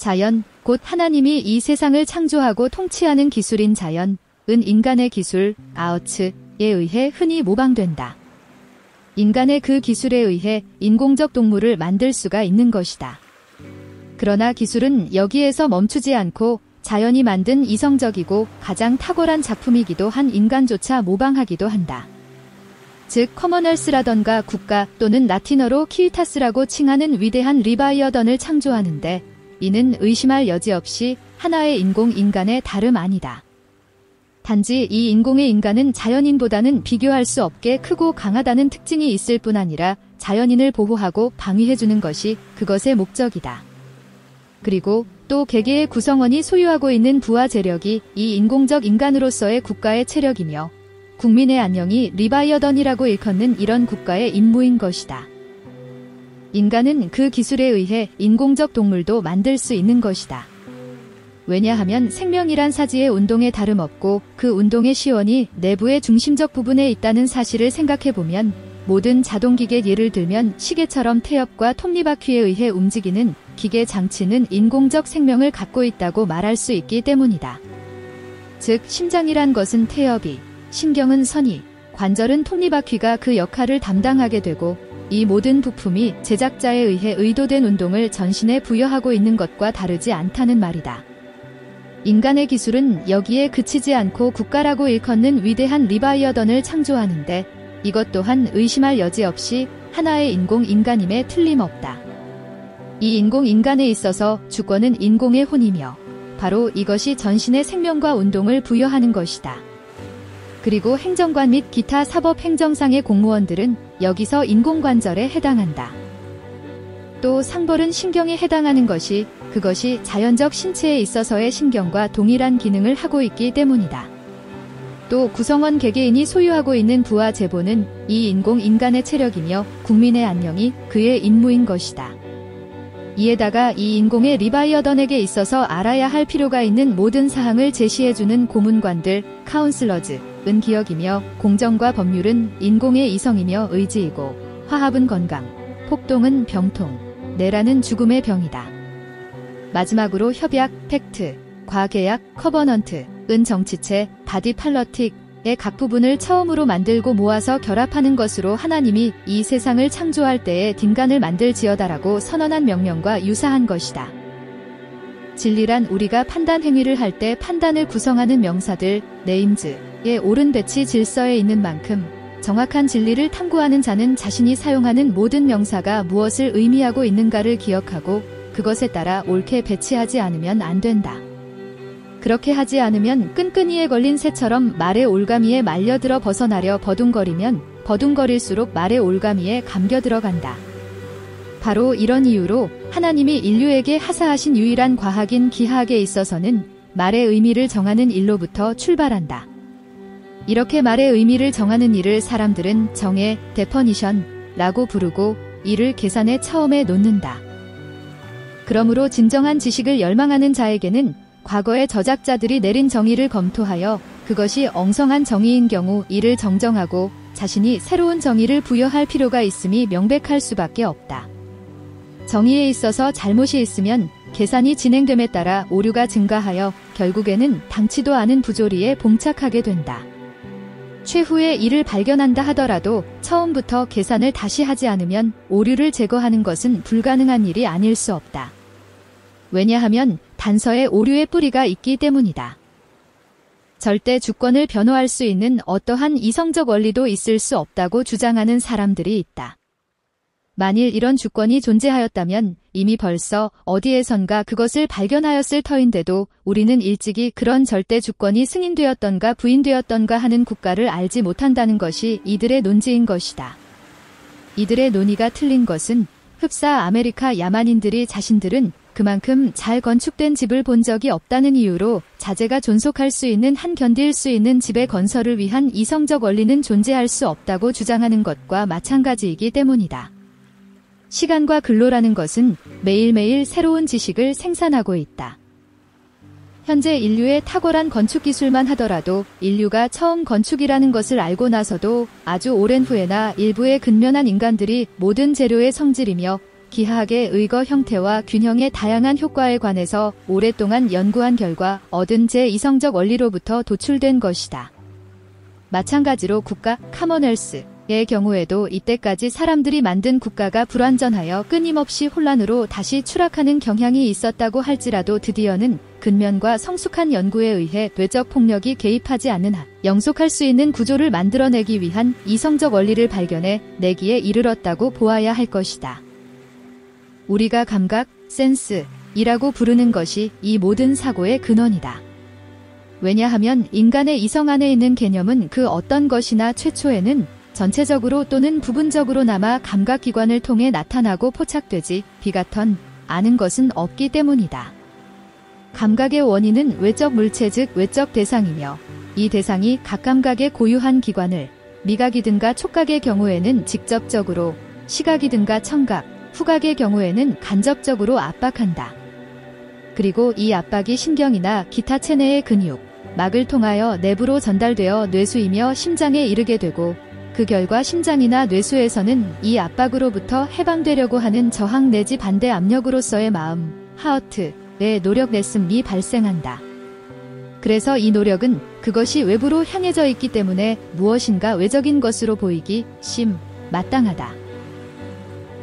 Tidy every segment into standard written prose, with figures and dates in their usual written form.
자연, 곧 하나님이 이 세상을 창조하고 통치하는 기술인 자연, 은 인간의 기술, 아어츠에 의해 흔히 모방된다. 인간의 그 기술에 의해 인공적 동물을 만들 수가 있는 것이다. 그러나 기술은 여기에서 멈추지 않고 자연이 만든 이성적이고 가장 탁월한 작품이기도 한 인간조차 모방하기도 한다. 즉 커먼얼스라던가 국가 또는 라틴어로 키위타스라고 칭하는 위대한 리바이어던을 창조하는데 이는 의심할 여지 없이 하나의 인공인간의 다름 아니다. 단지 이 인공의 인간은 자연인보다는 비교할 수 없게 크고 강하다는 특징이 있을 뿐 아니라 자연인을 보호하고 방위해주는 것이 그것의 목적이다. 그리고 또 개개의 구성원이 소유하고 있는 부와 재력이 이 인공적 인간으로서의 국가의 체력이며 국민의 안녕이 리바이어던이라고 일컫는 이런 국가의 임무인 것이다. 인간은 그 기술에 의해 인공적 동물도 만들 수 있는 것이다. 왜냐하면 생명이란 사지의 운동에 다름없고 그 운동의 시원이 내부의 중심적 부분에 있다는 사실을 생각해보면 모든 자동기계 예를 들면 시계처럼 태엽과 톱니바퀴에 의해 움직이는 기계 장치는 인공적 생명을 갖고 있다고 말할 수 있기 때문이다. 즉 심장이란 것은 태엽이, 신경은 선이, 관절은 톱니바퀴가 그 역할을 담당하게 되고 이 모든 부품이 제작자에 의해 의도된 운동을 전신에 부여하고 있는 것과 다르지 않다는 말이다. 인간의 기술은 여기에 그치지 않고 국가라고 일컫는 위대한 리바이어던을 창조하는데 이것 또한 의심할 여지 없이 하나의 인공인간임에 틀림없다. 이 인공인간에 있어서 주권은 인공의 혼이며 바로 이것이 전신의 생명과 운동을 부여하는 것이다. 그리고 행정관 및 기타 사법행정상의 공무원들은 여기서 인공관절에 해당한다. 또 상벌은 신경에 해당하는 것이 그것이 자연적 신체에 있어서의 신경과 동일한 기능을 하고 있기 때문이다. 또 구성원 개개인이 소유하고 있는 부와 재보는 이 인공인간의 체력이며 국민의 안녕이 그의 임무인 것이다. 이에다가 이 인공의 리바이어던에게 있어서 알아야 할 필요가 있는 모든 사항을 제시해주는 고문관들, 카운슬러즈은 기억이며 공정과 법률은 인공의 이성이며 의지이고 화합은 건강, 폭동은 병통, 내라는 죽음의 병이다. 마지막으로 협약, 팩트, 과계약, 커버넌트은 정치체, 바디 팔러틱의 각 부분을 처음으로 만들고 모아서 결합하는 것으로 하나님이 이 세상을 창조할 때에 딘간을 만들지어다라고 선언한 명령과 유사한 것이다. 진리란 우리가 판단 행위를 할 때 판단을 구성하는 명사들, 네임즈의 옳은 배치 질서에 있는 만큼 정확한 진리를 탐구하는 자는 자신이 사용하는 모든 명사가 무엇을 의미하고 있는가를 기억하고 그것에 따라 옳게 배치하지 않으면 안 된다. 그렇게 하지 않으면 끈끈이에 걸린 새처럼 말의 올가미에 말려들어 벗어나려 버둥거리면 버둥거릴수록 말의 올가미에 감겨 들어간다. 바로 이런 이유로 하나님이 인류에게 하사하신 유일한 과학인 기하학에 있어서는 말의 의미를 정하는 일로부터 출발한다. 이렇게 말의 의미를 정하는 일을 사람들은 정의, 데퍼니션라고 부르고 이를 계산의 처음에 놓는다. 그러므로 진정한 지식을 열망하는 자에게는 과거의 저작자들이 내린 정의를 검토하여 그것이 엉성한 정의인 경우 이를 정정하고 자신이 새로운 정의를 부여할 필요가 있음이 명백할 수밖에 없다. 정의에 있어서 잘못이 있으면 계산이 진행됨에 따라 오류가 증가하여 결국에는 당치도 않은 부조리에 봉착하게 된다. 최후에 이를 발견한다 하더라도 처음부터 계산을 다시 하지 않으면 오류를 제거하는 것은 불가능한 일이 아닐 수 없다. 왜냐하면 단서에 오류의 뿌리가 있기 때문이다. 절대 주권을 변호할 수 있는 어떠한 이성적 원리도 있을 수 없다고 주장하는 사람들이 있다. 만일 이런 주권이 존재하였다면 이미 벌써 어디에선가 그것을 발견하였을 터인데도 우리는 일찍이 그런 절대 주권이 승인되었던가 부인되었던가 하는 국가를 알지 못한다는 것이 이들의 논지인 것이다. 이들의 논의가 틀린 것은 흡사 아메리카 야만인들이 자신들은 그만큼 잘 건축된 집을 본 적이 없다는 이유로 자재가 존속할 수 있는 한 견딜 수 있는 집의 건설을 위한 이성적 원리는 존재할 수 없다고 주장하는 것과 마찬가지이기 때문이다. 시간과 근로라는 것은 매일매일 새로운 지식을 생산하고 있다. 현재 인류의 탁월한 건축 기술만 하더라도 인류가 처음 건축이라는 것을 알고 나서도 아주 오랜 후에나 일부의 근면한 인간들이 모든 재료의 성질이며 기하학의 의거 형태와 균형의 다양한 효과에 관해서 오랫동안 연구한 결과 얻은 제2성적 원리로부터 도출된 것이다. 마찬가지로 국가 커먼웰스의 경우에도 이때까지 사람들이 만든 국가가 불완전하여 끊임없이 혼란으로 다시 추락하는 경향이 있었다고 할지라도 드디어는 근면과 성숙한 연구에 의해 뇌적 폭력이 개입하지 않는 한 영속할 수 있는 구조를 만들어내기 위한 이성적 원리를 발견해 내기에 이르렀다고 보아야 할 것이다. 우리가 감각, 센스이라고 부르는 것이 이 모든 사고의 근원이다. 왜냐하면 인간의 이성 안에 있는 개념은 그 어떤 것이나 최초에는 전체적으로 또는 부분적으로나마 감각기관을 통해 나타나고 포착되지 비가턴 아는 것은 없기 때문이다. 감각의 원인은 외적 물체 즉 외적 대상이며 이 대상이 각 감각의 고유한 기관을 미각이든가 촉각의 경우에는 직접적으로 시각이든가 청각, 후각의 경우에는 간접적으로 압박한다. 그리고 이 압박이 신경이나 기타 체내의 근육, 막을 통하여 내부로 전달되어 뇌수이며 심장에 이르게 되고 그 결과 심장이나 뇌수에서는 이 압박으로부터 해방되려고 하는 저항 내지 반대 압력으로서의 마음, 하어트의 노력 냈음이 발생한다. 그래서 이 노력은 그것이 외부로 향해져 있기 때문에 무엇인가 외적인 것으로 보이기 마땅하다.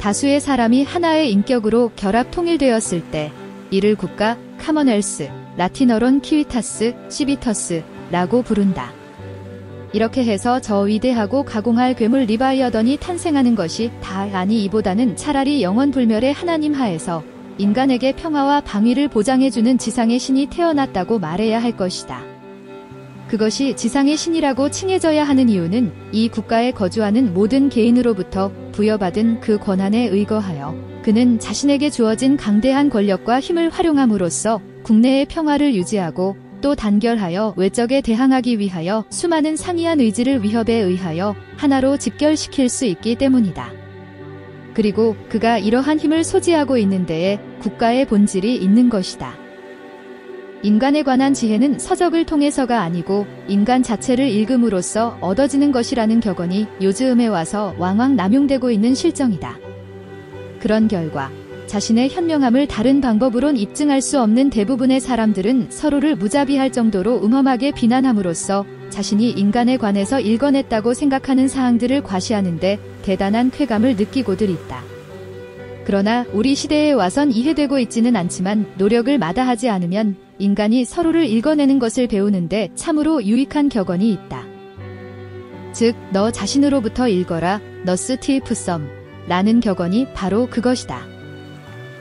다수의 사람이 하나의 인격으로 결합 통일되었을 때 이를 국가, 커먼웰스, 라틴어론 키위타스, 시비터스라고 부른다. 이렇게 해서 저 위대하고 가공할 괴물 리바이어던이 탄생하는 것이 다 아니 이보다는 차라리 영원불멸의 하나님 하에서 인간에게 평화와 방위를 보장해주는 지상의 신이 태어났다고 말해야 할 것이다. 그것이 지상의 신이라고 칭해져야 하는 이유는 이 국가에 거주하는 모든 개인으로부터 부여받은 그 권한에 의거하여 그는 자신에게 주어진 강대한 권력과 힘을 활용함으로써 국내의 평화를 유지하고 또 단결하여 외적에 대항하기 위하여 수많은 상이한 의지를 위협에 의하여 하나로 집결시킬 수 있기 때문이다. 그리고 그가 이러한 힘을 소지하고 있는 데에 국가의 본질이 있는 것이다. 인간에 관한 지혜는 서적을 통해서가 아니고 인간 자체를 읽음으로써 얻어지는 것이라는 격언이 요즘에 와서 왕왕 남용되고 있는 실정이다. 그런 결과 자신의 현명함을 다른 방법으론 입증할 수 없는 대부분의 사람들은 서로를 무자비할 정도로 음험하게 비난함으로써 자신이 인간에 관해서 읽어냈다고 생각하는 사항들을 과시하는데 대단한 쾌감을 느끼고들 있다. 그러나 우리 시대에 와선 이해되고 있지는 않지만 노력을 마다하지 않으면 인간이 서로를 읽어내는 것을 배우는데 참으로 유익한 격언이 있다. 즉, 너 자신으로부터 읽어라, 너스티프썸 라는 격언이 바로 그것이다.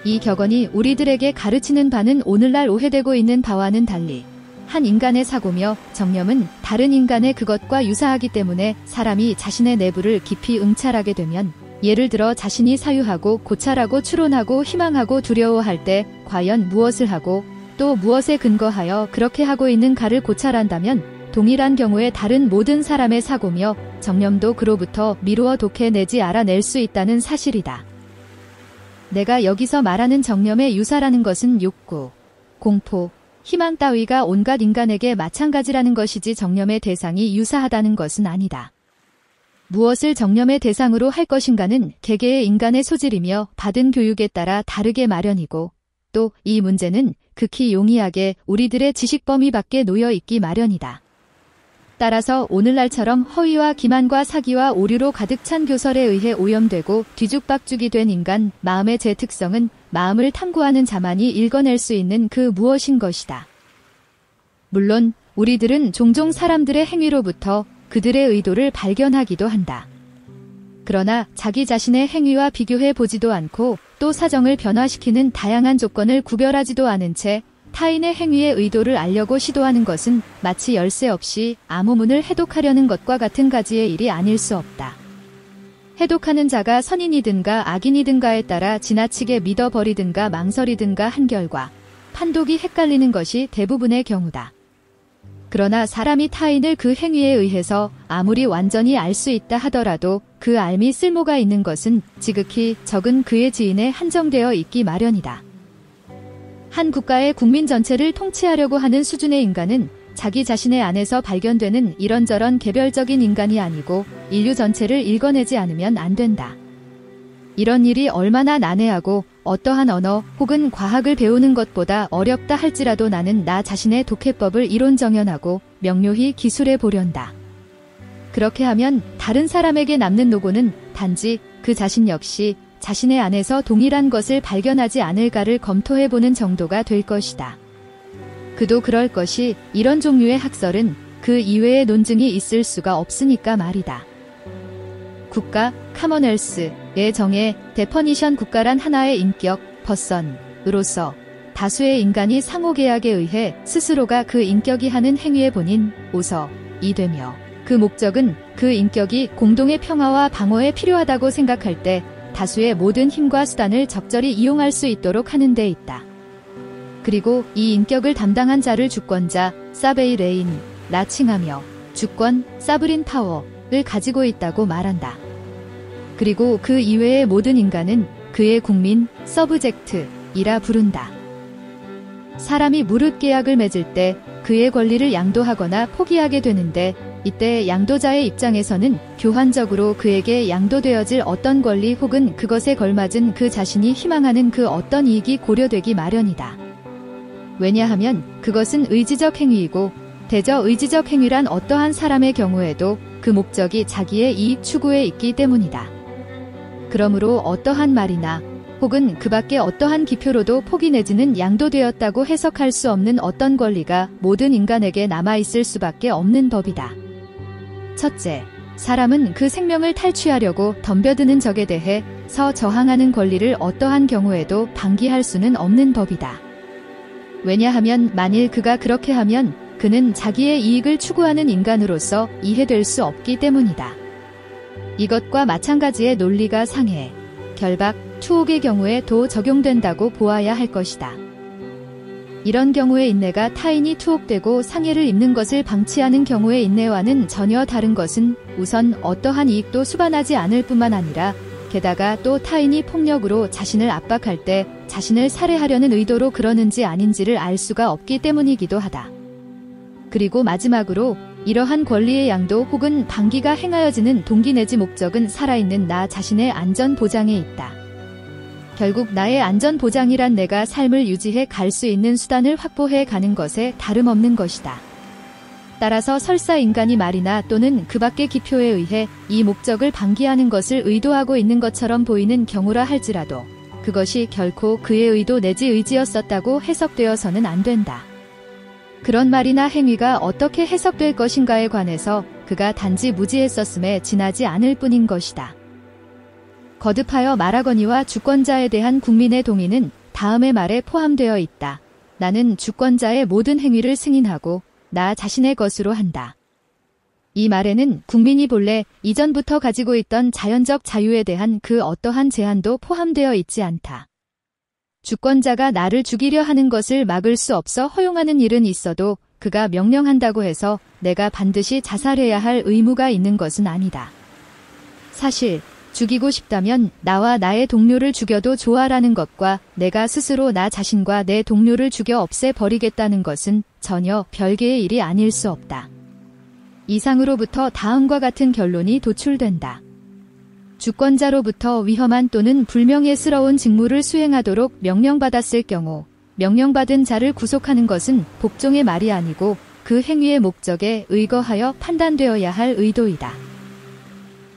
이 격언이 우리들에게 가르치는 바는 오늘날 오해되고 있는 바와는 달리 한 인간의 사고며 정념은 다른 인간의 그것과 유사하기 때문에 사람이 자신의 내부를 깊이 응찰하게 되면 예를 들어 자신이 사유하고 고찰하고 추론하고 희망하고 두려워할 때 과연 무엇을 하고 또 무엇에 근거하여 그렇게 하고 있는가를 고찰한다면 동일한 경우에 다른 모든 사람의 사고며 정념도 그로부터 미루어 독해내지 알아낼 수 있다는 사실이다. 내가 여기서 말하는 정념의 유사라는 것은 욕구, 공포, 희망 따위가 온갖 인간에게 마찬가지라는 것이지 정념의 대상이 유사하다는 것은 아니다. 무엇을 정념의 대상으로 할 것인가는 개개의 인간의 소질이며 받은 교육에 따라 다르게 마련이고 또 이 문제는 극히 용이하게 우리들의 지식 범위 밖에 놓여 있기 마련이다. 따라서 오늘날처럼 허위와 기만과 사기와 오류로 가득 찬 교설에 의해 오염되고 뒤죽박죽이 된 인간 마음의 제 특성은 마음을 탐구하는 자만이 읽어낼 수 있는 그 무엇인 것이다. 물론 우리들은 종종 사람들의 행위로부터 그들의 의도를 발견하기도 한다. 그러나 자기 자신의 행위와 비교해 보지도 않고 또 사정을 변화시키는 다양한 조건을 구별하지도 않은 채 타인의 행위의 의도를 알려고 시도하는 것은 마치 열쇠 없이 아무 문을 해독하려는 것과 같은 가지의 일이 아닐 수 없다. 해독하는 자가 선인이든가 악인이든가에 따라 지나치게 믿어버리든가 망설이든가 한 결과 판독이 헷갈리는 것이 대부분의 경우다. 그러나 사람이 타인을 그 행위에 의해서 아무리 완전히 알 수 있다 하더라도 그 알미 쓸모가 있는 것은 지극히 적은 그의 지인에 한정되어 있기 마련이다. 한 국가의 국민 전체를 통치하려고 하는 수준의 인간은 자기 자신의 안에서 발견되는 이런저런 개별적인 인간이 아니고 인류 전체를 읽어내지 않으면 안 된다. 이런 일이 얼마나 난해하고 어떠한 언어 혹은 과학을 배우는 것보다 어렵다 할지라도 나는 나 자신의 독해법을 이론정연하고 명료히 기술해 보련다. 그렇게 하면 다른 사람에게 남는 노고는 단지 그 자신 역시 자신의 안에서 동일한 것을 발견하지 않을까를 검토해보는 정도가 될 것이다. 그도 그럴 것이 이런 종류의 학설은 그 이외의 논증이 있을 수가 없으니까 말이다. 국가, 카머넬스의 정의, 데퍼니션 국가란 하나의 인격, 퍼선으로서 다수의 인간이 상호계약에 의해 스스로가 그 인격이 하는 행위의 본인, 오서이 되며 그 목적은 그 인격이 공동의 평화와 방어에 필요하다고 생각할 때 다수의 모든 힘과 수단을 적절히 이용할 수 있도록 하는 데 있다. 그리고 이 인격을 담당한 자를 주권자, 사베이레인, 나칭하며 주권, 사브린 파워를 가지고 있다고 말한다. 그리고 그 이외의 모든 인간은 그의 국민, 서브젝트이라 부른다. 사람이 무릇 계약을 맺을 때 그의 권리를 양도하거나 포기하게 되는데 이때 양도자의 입장에서는 교환적으로 그에게 양도되어질 어떤 권리 혹은 그것에 걸맞은 그 자신이 희망하는 그 어떤 이익이 고려되기 마련이다. 왜냐하면 그것은 의지적 행위이고 대저의지적 행위란 어떠한 사람의 경우에도 그 목적이 자기의 이익 추구에 있기 때문이다. 그러므로 어떠한 말이나 혹은 그 밖에 어떠한 기표로도 포기 내지는 양도되었다고 해석할 수 없는 어떤 권리가 모든 인간에게 남아있을 수밖에 없는 법이다. 첫째, 사람은 그 생명을 탈취하려고 덤벼드는 적에 대해 저항하는 권리를 어떠한 경우에도 방기할 수는 없는 법이다. 왜냐하면 만일 그가 그렇게 하면 그는 자기의 이익을 추구하는 인간으로서 이해될 수 없기 때문이다. 이것과 마찬가지의 논리가 상해, 결박, 투옥의 경우에도 적용된다고 보아야 할 것이다. 이런 경우의 인내가 타인이 투옥되고 상해를 입는 것을 방치하는 경우의 인내와는 전혀 다른 것은 우선 어떠한 이익도 수반하지 않을 뿐만 아니라 게다가 또 타인이 폭력으로 자신을 압박할 때 자신을 살해하려는 의도로 그러는지 아닌지를 알 수가 없기 때문이기도 하다. 그리고 마지막으로 이러한 권리의 양도 혹은 방기가 행하여지는 동기 내지 목적은 살아있는 나 자신의 안전 보장에 있다. 결국 나의 안전 보장이란 내가 삶을 유지해 갈 수 있는 수단을 확보해 가는 것에 다름없는 것이다. 따라서 설사 인간이 말이나 또는 그 밖의 기표에 의해 이 목적을 방기하는 것을 의도하고 있는 것처럼 보이는 경우라 할지라도 그것이 결코 그의 의도 내지 의지였었다고 해석되어서는 안 된다. 그런 말이나 행위가 어떻게 해석될 것인가에 관해서 그가 단지 무지했었음에 지나지 않을 뿐인 것이다. 거듭하여 말하거니와 주권자에 대한 국민의 동의는 다음의 말에 포함되어 있다. 나는 주권자의 모든 행위를 승인하고 나 자신의 것으로 한다. 이 말에는 국민이 본래 이전부터 가지고 있던 자연적 자유에 대한 그 어떠한 제한도 포함되어 있지 않다. 주권자가 나를 죽이려 하는 것을 막을 수 없어 허용하는 일은 있어도 그가 명령한다고 해서 내가 반드시 자살해야 할 의무가 있는 것은 아니다. 사실 죽이고 싶다면 나와 나의 동료를 죽여도 좋아라는 것과 내가 스스로 나 자신과 내 동료를 죽여 없애버리겠다는 것은 전혀 별개의 일이 아닐 수 없다. 이상으로부터 다음과 같은 결론이 도출된다. 주권자로부터 위험한 또는 불명예스러운 직무를 수행하도록 명령받았을 경우 명령받은 자를 구속하는 것은 복종의 말이 아니고 그 행위의 목적에 의거하여 판단되어야 할 의도이다.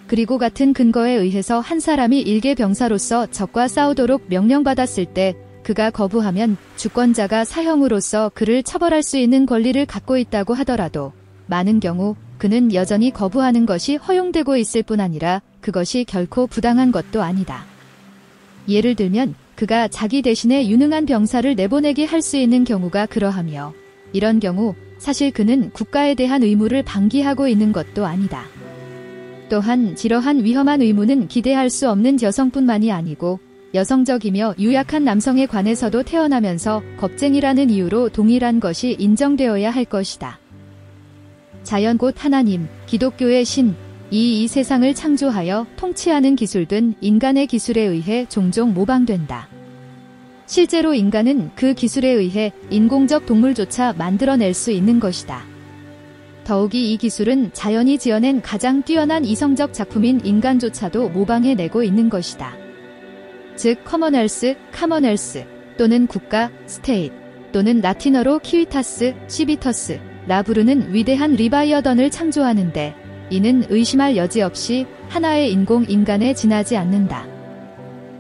그리고 같은 근거에 의해서 한 사람이 일개 병사로서 적과 싸우도록 명령받았을 때 그가 거부하면 주권자가 사형으로서 그를 처벌할 수 있는 권리를 갖고 있다고 하더라도 많은 경우 그는 여전히 거부하는 것이 허용되고 있을 뿐 아니라 그것이 결코 부당한 것도 아니다. 예를 들면 그가 자기 대신에 유능한 병사를 내보내게 할 수 있는 경우가 그러하며 이런 경우 사실 그는 국가에 대한 의무를 방기하고 있는 것도 아니다. 또한 이러한 위험한 의무는 기대할 수 없는 여성뿐만이 아니고 여성적이며 유약한 남성에 관해서도 태어나면서 겁쟁이라는 이유로 동일한 것이 인정되어야 할 것이다. 자연 곧 하나님, 기독교의 신, 이 세상을 창조하여 통치하는 기술 등 인간의 기술에 의해 종종 모방된다. 실제로 인간은 그 기술에 의해 인공적 동물조차 만들어낼 수 있는 것이다. 더욱이 이 기술은 자연이 지어낸 가장 뛰어난 이성적 작품인 인간조차도 모방해내고 있는 것이다. 즉 커먼헬스, 카먼헬스 또는 국가, 스테이트 또는 라틴어로 키위타스, 시비터스라 부르는 위대한 리바이어던을 창조하는데 이는 의심할 여지 없이 하나의 인공인간에 지나지 않는다.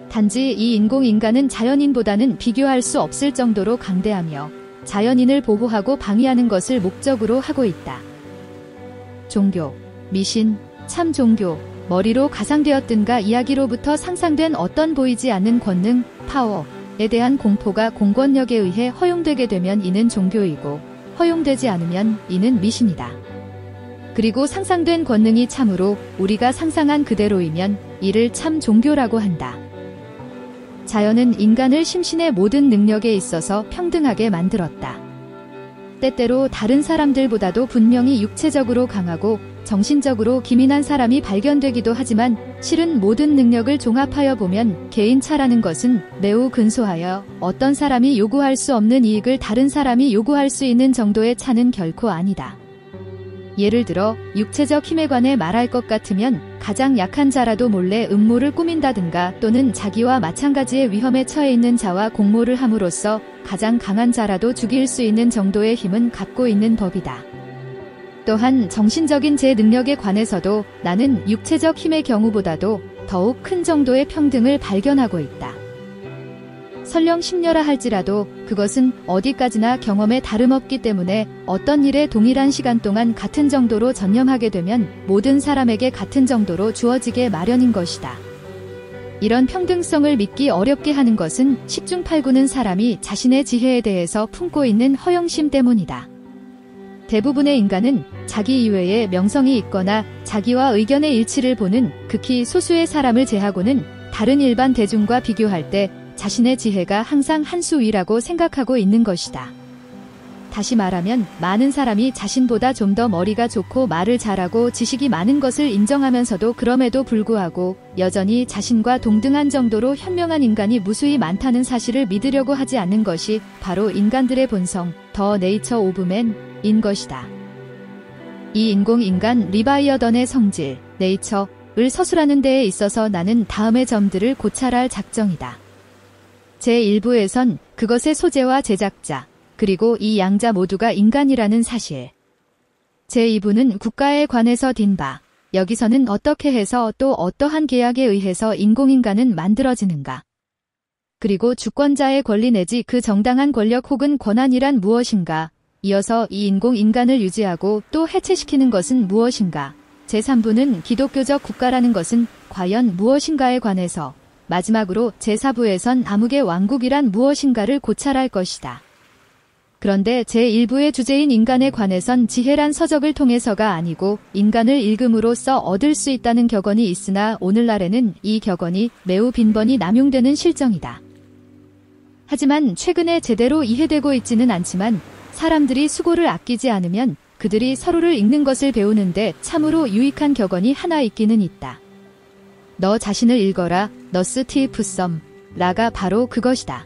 단지 이 인공인간은 자연인보다는 비교할 수 없을 정도로 강대하며 자연인을 보호하고 방위하는 것을 목적으로 하고 있다. 종교, 미신, 참 종교, 머리로 가상되었든가 이야기로부터 상상된 어떤 보이지 않는 권능, 파워에 대한 공포가 공권력에 의해 허용되게 되면 이는 종교이고 허용되지 않으면 이는 미신이다. 그리고 상상된 권능이 참으로 우리가 상상한 그대로이면 이를 참 종교라고 한다. 자연은 인간을 심신의 모든 능력에 있어서 평등하게 만들었다. 때때로 다른 사람들보다도 분명히 육체적으로 강하고 정신적으로 기민한 사람이 발견되기도 하지만 실은 모든 능력을 종합하여 보면 개인차라는 것은 매우 근소하여 어떤 사람이 요구할 수 없는 이익을 다른 사람이 요구할 수 있는 정도의 차는 결코 아니다. 예를 들어 육체적 힘에 관해 말할 것 같으면 가장 약한 자라도 몰래 음모를 꾸민다든가 또는 자기와 마찬가지의 위험에 처해 있는 자와 공모를 함으로써 가장 강한 자라도 죽일 수 있는 정도의 힘은 갖고 있는 법이다. 또한 정신적인 제 능력에 관해서도 나는 육체적 힘의 경우보다도 더욱 큰 정도의 평등을 발견하고 있다. 설령 심려라 할지라도 그것은 어디까지나 경험에 다름없기 때문에 어떤 일에 동일한 시간 동안 같은 정도로 전념하게 되면 모든 사람에게 같은 정도로 주어지게 마련인 것이다. 이런 평등성을 믿기 어렵게 하는 것은 십중팔구는 사람이 자신의 지혜에 대해서 품고 있는 허영심 때문이다. 대부분의 인간은 자기 이외에 명성이 있거나 자기와 의견의 일치를 보는 극히 소수의 사람을 제하고는 다른 일반 대중과 비교할 때 자신의 지혜가 항상 한 수 위라고 생각하고 있는 것이다. 다시 말하면 많은 사람이 자신보다 좀 더 머리가 좋고 말을 잘하고 지식이 많은 것을 인정하면서도 그럼에도 불구하고 여전히 자신과 동등한 정도로 현명한 인간이 무수히 많다는 사실을 믿으려고 하지 않는 것이 바로 인간들의 본성, 더 네이처 오브 맨인 것이다. 이 인공인간 리바이어던의 성질, 네이처를 서술하는 데에 있어서 나는 다음의 점들을 고찰할 작정이다. 제1부에선 그것의 소재와 제작자, 그리고 이 양자 모두가 인간이라는 사실. 제2부는 국가에 관해서 딘바, 여기서는 어떻게 해서 또 어떠한 계약에 의해서 인공인간은 만들어지는가. 그리고 주권자의 권리 내지 그 정당한 권력 혹은 권한이란 무엇인가. 이어서 이 인공인간을 유지하고 또 해체시키는 것은 무엇인가. 제3부는 기독교적 국가라는 것은 과연 무엇인가에 관해서 마지막으로 제4부에선 암흑의 왕국이란 무엇인가를 고찰할 것이다. 그런데 제1부의 주제인 인간에 관해선 지혜란 서적을 통해서가 아니고 인간을 읽음으로써 얻을 수 있다는 격언이 있으나 오늘날에는 이 격언이 매우 빈번히 남용되는 실정이다. 하지만 최근에 제대로 이해되고 있지는 않지만 사람들이 수고를 아끼지 않으면 그들이 서로를 읽는 것을 배우는데 참으로 유익한 격언이 하나 있기는 있다. 너 자신을 읽어라, 너스티프 썸, 라가 바로 그것이다.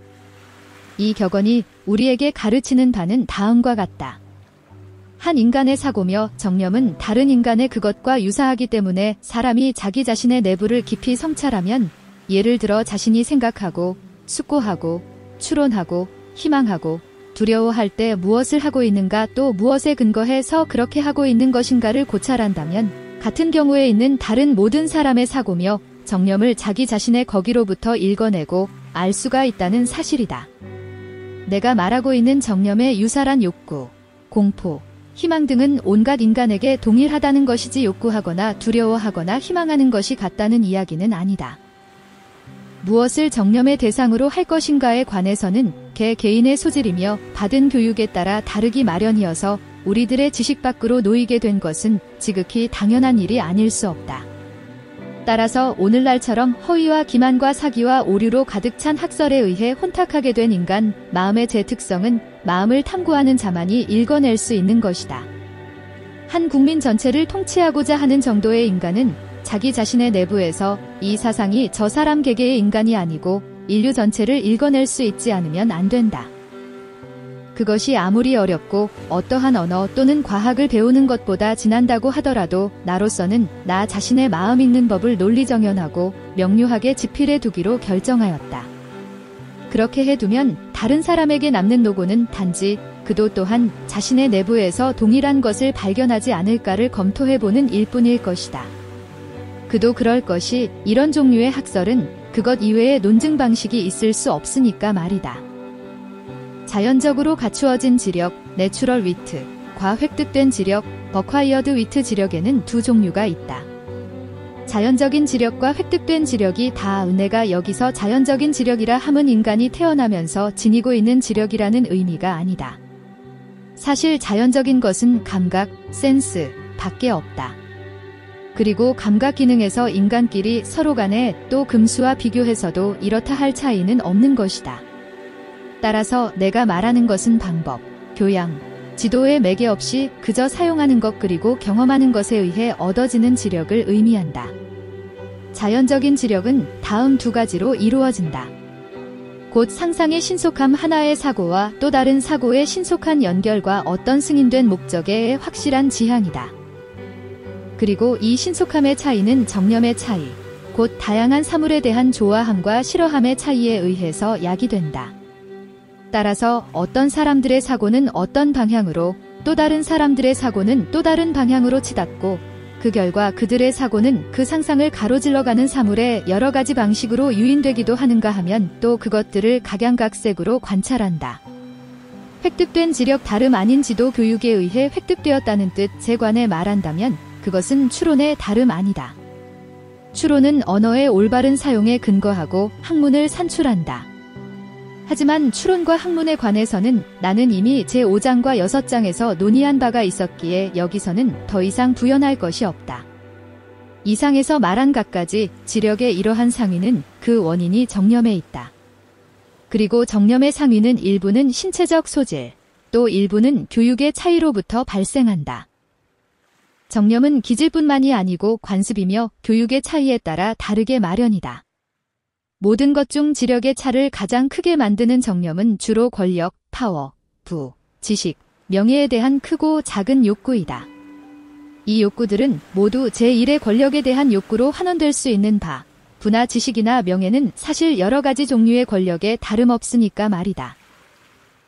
이 격언이 우리에게 가르치는 바는 다음과 같다. 한 인간의 사고며 정념은 다른 인간의 그것과 유사하기 때문에 사람이 자기 자신의 내부를 깊이 성찰하면 예를 들어 자신이 생각하고, 숙고하고, 추론하고, 희망하고, 두려워할 때 무엇을 하고 있는가 또 무엇에 근거해서 그렇게 하고 있는 것인가를 고찰한다면 같은 경우에 있는 다른 모든 사람의 사고며 정념을 자기 자신의 거기로부터 읽어내고 알 수가 있다는 사실이다. 내가 말하고 있는 정념의 유사란 욕구, 공포, 희망 등은 온갖 인간에게 동일하다는 것이지 욕구하거나 두려워하거나 희망하는 것이 같다는 이야기는 아니다. 무엇을 정념의 대상으로 할 것인가에 관해서는 개인의 소질이며 받은 교육에 따라 다르기 마련이어서 우리들의 지식 밖으로 놓이게 된 것은 지극히 당연한 일이 아닐 수 없다. 따라서 오늘날처럼 허위와 기만과 사기와 오류로 가득 찬 학설에 의해 혼탁하게 된 인간, 마음의 제 특성은 마음을 탐구하는 자만이 읽어낼 수 있는 것이다. 한 국민 전체를 통치하고자 하는 정도의 인간은 자기 자신의 내부에서 이 사상이 저 사람 개개의 인간이 아니고 인류 전체를 읽어낼 수 있지 않으면 안 된다. 그것이 아무리 어렵고 어떠한 언어 또는 과학을 배우는 것보다 지난다고 하더라도 나로서는 나 자신의 마음 읽는 법을 논리정연하고 명료하게 지필해 두기로 결정하였다. 그렇게 해두면 다른 사람에게 남는 노고는 단지 그도 또한 자신의 내부에서 동일한 것을 발견하지 않을까를 검토해보는 일뿐일 것이다. 그도 그럴 것이 이런 종류의 학설은 그것 이외의 논증 방식이 있을 수 없으니까 말이다. 자연적으로 갖추어진 지력, 내추럴 위트과 획득된 지력, 어콰이어드 위트 지력에는 두 종류가 있다. 자연적인 지력과 획득된 지력이 다 내가 여기서 자연적인 지력이라 함은 인간이 태어나면서 지니고 있는 지력이라는 의미가 아니다. 사실 자연적인 것은 감각, 센스 밖에 없다. 그리고 감각 기능에서 인간끼리 서로 간에 또 금수와 비교해서도 이렇다 할 차이는 없는 것이다. 따라서 내가 말하는 것은 방법, 교양, 지도의 매개 없이 그저 사용하는 것 그리고 경험하는 것에 의해 얻어지는 지력을 의미한다. 자연적인 지력은 다음 두 가지로 이루어진다. 곧 상상의 신속함 하나의 사고와 또 다른 사고의 신속한 연결과 어떤 승인된 목적의 확실한 지향이다. 그리고 이 신속함의 차이는 정념의 차이, 곧 다양한 사물에 대한 좋아함과 싫어함의 차이에 의해서 야기된다. 따라서 어떤 사람들의 사고는 어떤 방향으로 또 다른 사람들의 사고는 또 다른 방향으로 치닫고 그 결과 그들의 사고는 그 상상을 가로질러가는 사물의 여러 가지 방식으로 유인되기도 하는가 하면 또 그것들을 각양각색으로 관찰한다. 획득된 지력 다름 아닌 지도 교육에 의해 획득되었다는 뜻에 관해 말한다면 그것은 추론의 다름 아니다. 추론은 언어의 올바른 사용에 근거하고 학문을 산출한다. 하지만 추론과 학문에 관해서는 나는 이미 제5장과 6장에서 논의한 바가 있었기에 여기서는 더 이상 부연할 것이 없다. 이상에서 말한 갖가지 지력의 이러한 상위는 그 원인이 정념에 있다. 그리고 정념의 상위는 일부는 신체적 소질, 또 일부는 교육의 차이로부터 발생한다. 정념은 기질뿐만이 아니고 관습이며 교육의 차이에 따라 다르게 마련이다. 모든 것 중 지력의 차를 가장 크게 만드는 정념은 주로 권력, 파워, 부, 지식, 명예에 대한 크고 작은 욕구이다. 이 욕구들은 모두 제1의 권력에 대한 욕구로 환원될 수 있는 바, 부나 지식이나 명예는 사실 여러 가지 종류의 권력에 다름없으니까 말이다.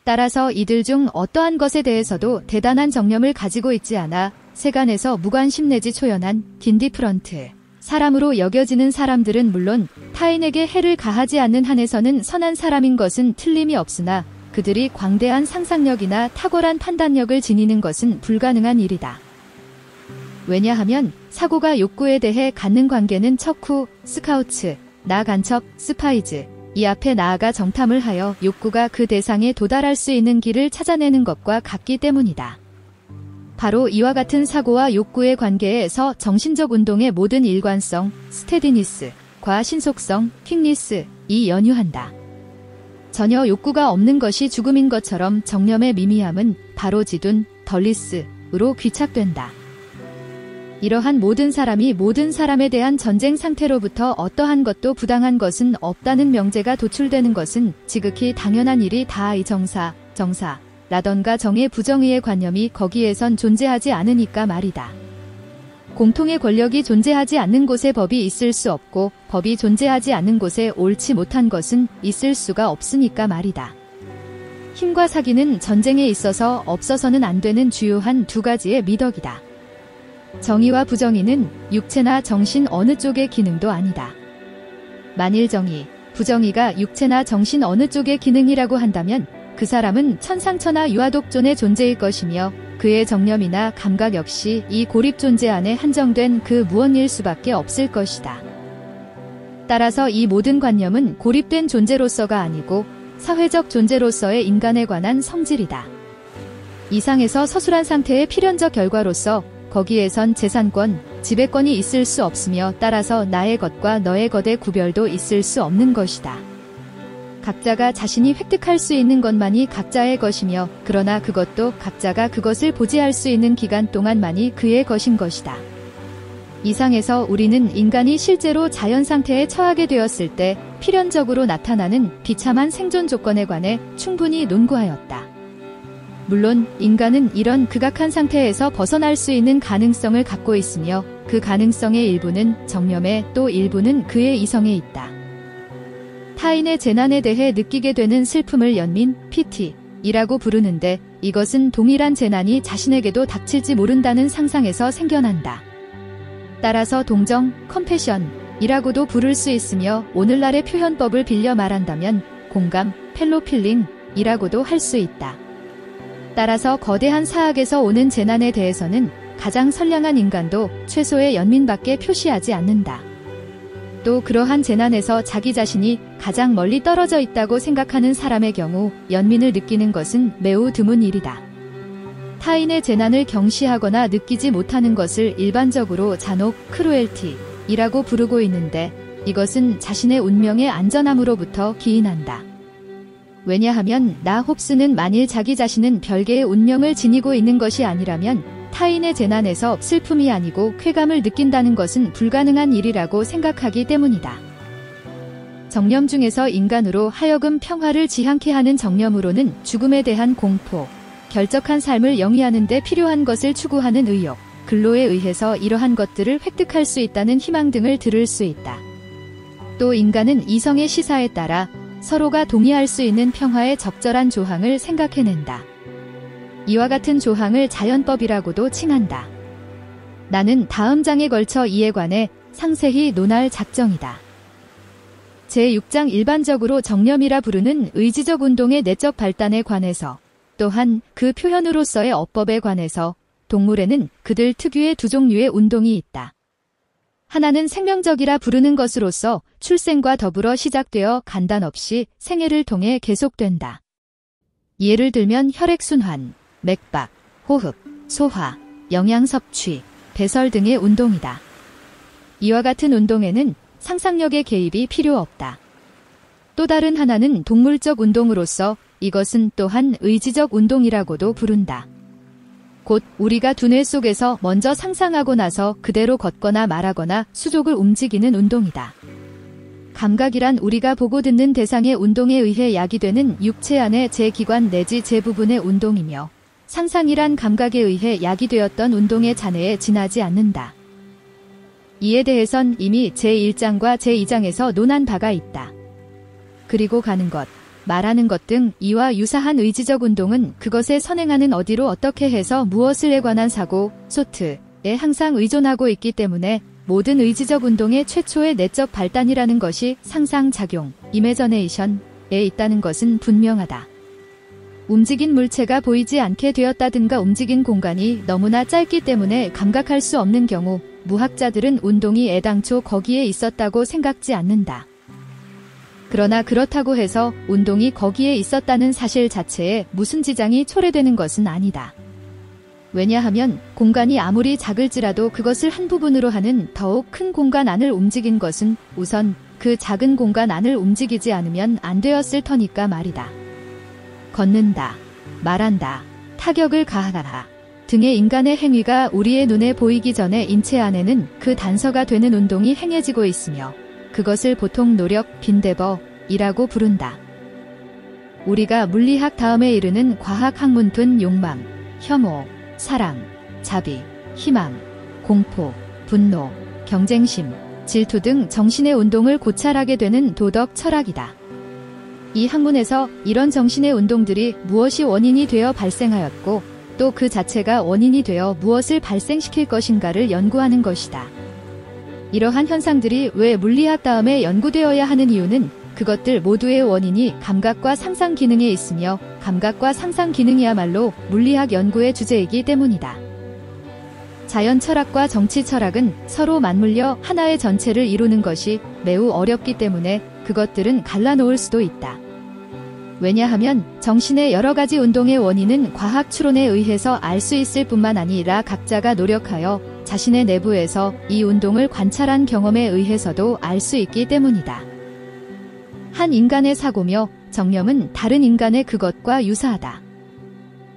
따라서 이들 중 어떠한 것에 대해서도 대단한 정념을 가지고 있지 않아 세간에서 무관심 내지 초연한 인디프런트, 사람으로 여겨지는 사람들은 물론 타인에게 해를 가하지 않는 한에서는 선한 사람인 것은 틀림이 없으나 그들이 광대한 상상력이나 탁월한 판단력을 지니는 것은 불가능한 일이다. 왜냐하면 사고가 욕구에 대해 갖는 관계는 척후, 스카우츠, 나 간첩, 스파이즈, 이 앞에 나아가 정탐을 하여 욕구가 그 대상에 도달할 수 있는 길을 찾아내는 것과 같기 때문이다. 바로 이와 같은 사고와 욕구의 관계에서 정신적 운동의 모든 일관성, 스테디니스과 신속성, 퀵니스이 연유한다. 전혀 욕구가 없는 것이 죽음인 것처럼 정념의 미미함은 바로 지둔, 덜리스로 귀착된다. 이러한 모든 사람이 모든 사람에 대한 전쟁 상태로부터 어떠한 것도 부당한 것은 없다는 명제가 도출되는 것은 지극히 당연한 일이 다의 정사라던가 정의 부정의의 관념이 거기에선 존재하지 않으니까 말이다. 공통의 권력이 존재하지 않는 곳에 법이 있을 수 없고 법이 존재하지 않는 곳에 옳지 못한 것은 있을 수가 없으니까 말이다. 힘과 사기는 전쟁에 있어서 없어서는 안 되는 주요한 두 가지의 미덕이다. 정의와 부정의는 육체나 정신 어느 쪽의 기능도 아니다. 만일 정의, 부정의가 육체나 정신 어느 쪽의 기능이라고 한다면 그 사람은 천상천하 유아독존의 존재일 것이며 그의 정념이나 감각 역시 이 고립 존재 안에 한정된 그 무언일 수밖에 없을 것이다. 따라서 이 모든 관념은 고립된 존재로서가 아니고 사회적 존재로서의 인간에 관한 성질이다. 이상에서 서술한 상태의 필연적 결과로서 거기에선 재산권, 지배권이 있을 수 없으며 따라서 나의 것과 너의 것의 구별도 있을 수 없는 것이다. 각자가 자신이 획득할 수 있는 것만이 각자의 것이며 그러나 그것도 각자가 그것을 보지할 수 있는 기간 동안만이 그의 것인 것이다. 이상에서 우리는 인간이 실제로 자연 상태에 처하게 되었을 때 필연적으로 나타나는 비참한 생존 조건에 관해 충분히 논구하였다. 물론 인간은 이런 극악한 상태에서 벗어날 수 있는 가능성을 갖고 있으며 그 가능성의 일부는 정념에 또 일부는 그의 이성에 있다. 타인의 재난에 대해 느끼게 되는 슬픔을 연민, 피티이라고 부르는데 이것은 동일한 재난이 자신에게도 닥칠지 모른다는 상상에서 생겨난다. 따라서 동정, 컴패션이라고도 부를 수 있으며 오늘날의 표현법을 빌려 말한다면 공감, 펠로필링이라고도 할 수 있다. 따라서 거대한 사악에서 오는 재난에 대해서는 가장 선량한 인간도 최소의 연민밖에 표시하지 않는다. 또 그러한 재난에서 자기 자신이 가장 멀리 떨어져 있다고 생각하는 사람의 경우 연민을 느끼는 것은 매우 드문 일이다. 타인의 재난을 경시하거나 느끼지 못하는 것을 일반적으로 잔혹, 크루엘티이라고 부르고 있는데 이것은 자신의 운명의 안전함으로부터 기인한다. 왜냐하면 나 홉스는 만일 자기 자신은 별개의 운명을 지니고 있는 것이 아니라면 타인의 재난에서 슬픔이 아니고 쾌감을 느낀다는 것은 불가능한 일이라고 생각하기 때문이다. 정념 중에서 인간으로 하여금 평화를 지향케 하는 정념으로는 죽음에 대한 공포, 결적한 삶을 영위하는 데 필요한 것을 추구하는 의욕, 근로에 의해서 이러한 것들을 획득할 수 있다는 희망 등을 들을 수 있다. 또 인간은 이성의 시사에 따라 서로가 동의할 수 있는 평화의 적절한 조항을 생각해낸다. 이와 같은 조항을 자연법이라고도 칭한다. 나는 다음 장에 걸쳐 이에 관해 상세히 논할 작정이다. 제6장 일반적으로 정념이라 부르는 의지적 운동의 내적 발단에 관해서 또한 그 표현으로서의 어법에 관해서 동물에는 그들 특유의 두 종류의 운동이 있다. 하나는 생명적이라 부르는 것으로서 출생과 더불어 시작되어 간단 없이 생애를 통해 계속된다. 예를 들면 혈액순환, 맥박, 호흡, 소화, 영양 섭취, 배설 등의 운동이다. 이와 같은 운동에는 상상력의 개입이 필요 없다. 또 다른 하나는 동물적 운동으로서 이것은 또한 의지적 운동이라고도 부른다. 곧 우리가 두뇌 속에서 먼저 상상하고 나서 그대로 걷거나 말하거나 수족을 움직이는 운동이다. 감각이란 우리가 보고 듣는 대상의 운동에 의해 야기되는 육체 안의 제 기관 내지 제 부분의 운동이며 상상이란 감각에 의해 야기되었던 운동의 잔해에 지나지 않는다. 이에 대해선 이미 제1장과 제2장에서 논한 바가 있다. 그리고 가는 것, 말하는 것 등 이와 유사한 의지적 운동은 그것에 선행하는 어디로 어떻게 해서 무엇을에 관한 사고, 소트에 항상 의존하고 있기 때문에 모든 의지적 운동의 최초의 내적 발단이라는 것이 상상작용, 이매저네이션에 있다는 것은 분명하다. 움직인 물체가 보이지 않게 되었다든가 움직인 공간이 너무나 짧기 때문에 감각할 수 없는 경우 무학자들은 운동이 애당초 거기에 있었다고 생각지 않는다. 그러나 그렇다고 해서 운동이 거기에 있었다는 사실 자체에 무슨 지장이 초래되는 것은 아니다. 왜냐하면 공간이 아무리 작을지라도 그것을 한 부분으로 하는 더욱 큰 공간 안을 움직인 것은 우선 그 작은 공간 안을 움직이지 않으면 안 되었을 터니까 말이다. 걷는다, 말한다, 타격을 가하다 등의 인간의 행위가 우리의 눈에 보이기 전에 인체 안에는 그 단서가 되는 운동이 행해지고 있으며 그것을 보통 노력, 빈대버이라고 부른다. 우리가 물리학 다음에 이르는 과학 학문툰 욕망, 혐오, 사랑, 자비, 희망, 공포, 분노, 경쟁심, 질투 등 정신의 운동을 고찰하게 되는 도덕 철학이다. 이 학문에서 이런 정신의 운동들이 무엇이 원인이 되어 발생하였고 또 그 자체가 원인이 되어 무엇을 발생시킬 것인가를 연구하는 것이다. 이러한 현상들이 왜 물리학 다음에 연구되어야 하는 이유는 그것들 모두의 원인이 감각과 상상 기능에 있으며 감각과 상상 기능이야말로 물리학 연구의 주제이기 때문이다. 자연 철학과 정치 철학은 서로 맞물려 하나의 전체를 이루는 것이 매우 어렵기 때문에 그것들은 갈라놓을 수도 있다. 왜냐하면 정신의 여러 가지 운동의 원인은 과학 추론에 의해서 알 수 있을 뿐만 아니라 각자가 노력하여 자신의 내부에서 이 운동을 관찰한 경험에 의해서도 알 수 있기 때문이다. 한 인간의 사고며 정념은 다른 인간의 그것과 유사하다.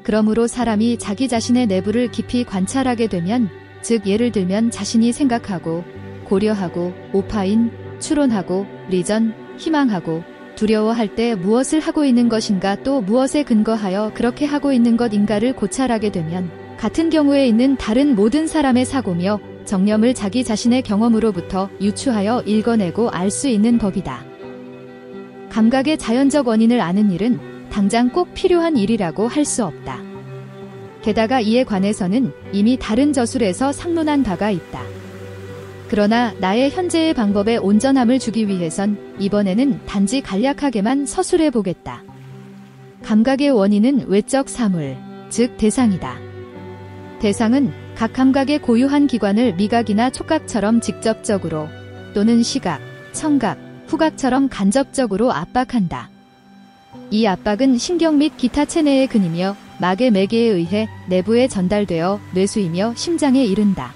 그러므로 사람이 자기 자신의 내부를 깊이 관찰하게 되면, 즉 예를 들면 자신이 생각하고, 고려하고, 오파인, 추론하고, 리전, 희망하고, 두려워할 때 무엇을 하고 있는 것인가 또 무엇에 근거하여 그렇게 하고 있는 것인가를 고찰하게 되면 같은 경우에 있는 다른 모든 사람의 사고며 정념을 자기 자신의 경험으로부터 유추하여 읽어내고 알 수 있는 법이다. 감각의 자연적 원인을 아는 일은 당장 꼭 필요한 일이라고 할 수 없다. 게다가 이에 관해서는 이미 다른 저술에서 상론한 바가 있다. 그러나 나의 현재의 방법에 온전함을 주기 위해선 이번에는 단지 간략하게만 서술해 보겠다. 감각의 원인은 외적 사물, 즉 대상이다. 대상은 각 감각의 고유한 기관을 미각이나 촉각처럼 직접적으로 또는 시각, 청각, 후각처럼 간접적으로 압박한다. 이 압박은 신경 및 기타 체내의 근이며 막의 매개에 의해 내부에 전달되어 뇌수이며 심장에 이른다.